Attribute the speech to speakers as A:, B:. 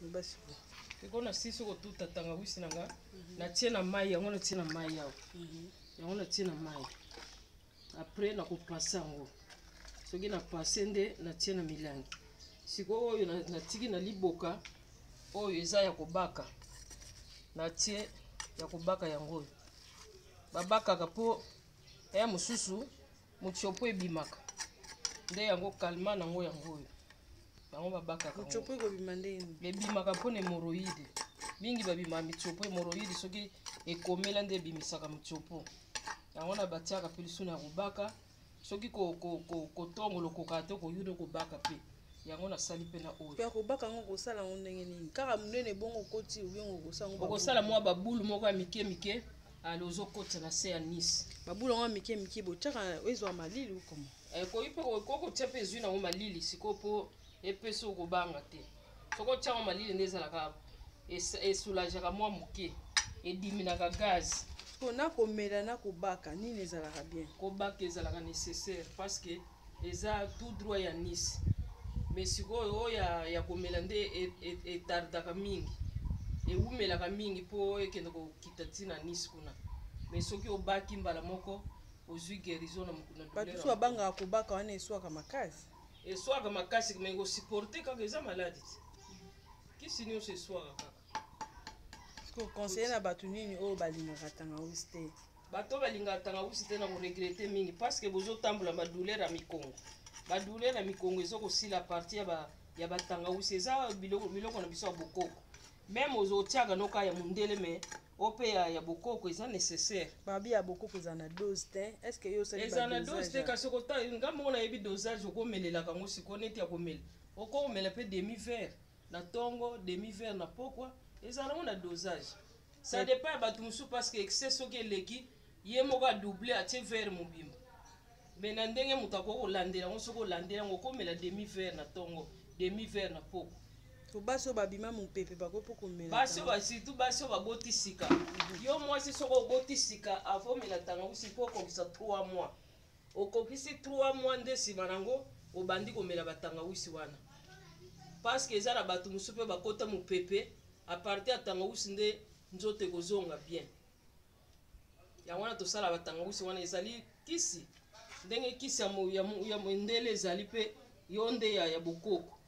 A: basi
B: ko na siso ko tuta tangawisi nanga na tie na mai yango na tie na mai yao yango na tie na mai après na ko passa ngo soki na passe nde na tie na milangi siko oyo na tiki na liboka oyo eza ya kobaka na tie ya kobaka yango babakaka po ya mosusu mutiopo ebimaka nde yango kalma nango yango yango babakaka
A: mutiopo ekobima ndeni
B: ebimaka mpo na hémoroïde mingi babima mitiopo hémoroïde soki ekomela nde ebimisaka mutiopo yango na batiaka mpe lisuna ya kobaka soki kotongolokoka te koyude kobaka mpe yango nasali mpe na oyo
A: ya kobaka yango kosala yango ndenge nini kaka monene bongo okoti obiongo kosala yango
B: okosala mwa babulu moko ya mike mike ale ozokotisa na se ya nisi
A: babulu yango ya mike mike botiaka ezwa malili ukoma
B: koyi mpe kokotia mpe ezwi nango malili sikoyo mpo epesi okobanga te soko otiango malili nde ezalaka esulageaka mwa moke ediminaka gaz
A: mpona komela na kobaka nini ezalaka bien
B: kobaka ezalaka nécessaire parce que eza tout droit ya nisi mais sikoyo oyo ya komela nde etardaka mingi ewumelaka mingi mpo ekende kokita ntina nisi kuna mais soki obaki mbala moko ozwi guérison na mokuna
A: bato so babangaka kobaka wana eswaka makasi
B: eswaka makasi me kosupporte kaka eza maladi te kisi nyonso eswaka kaka
A: conseiller na bato nini oyo balingaka tangawisi te
B: bato balingaka tangawisi te na koregrete mingi parce que bozotambola badouleur ya mikongo badouleur ya mikongo ezokosila parti ya batangawisi eza biloko na biso ya bokoko même ozotiaka noka ya mundele me ope ya bokoko eza nécessaire
A: babi ya bokoko eza na dose te est-ce que yo osali
B: eza na dose te kasi nga moko nayebi dosage okomelelaka ngo sikoyo neti ya komela okomela mpe demi verre na tongo demi verre na pokwa eza nango na dosage ça dépend ya bato mosusu parce que excès soki eleki ye moko adouble atie verre mobimba me na ndenge moto akoki kolandela yango soki olandela yango okomela demi verre na tongo demi verre na pokwa
A: to basi oyo babima mopepe bakoki komela
B: basi oyo surtout basi oyo baboti sika yo mwasi soki oboti sika avomela tangawisi mpo okokisa 3 mois okokisi 3 mois nde nsima nango obandi komela batangawisi wana parce que eza na bato mosusu mpe bakota mopepe apartir ya tangawisi nde nzoto ekozonga bien yango wana tosala batangawisi wana ezali kisi ndenge kisi ya ndele ezali mpe yo nde ya bokoko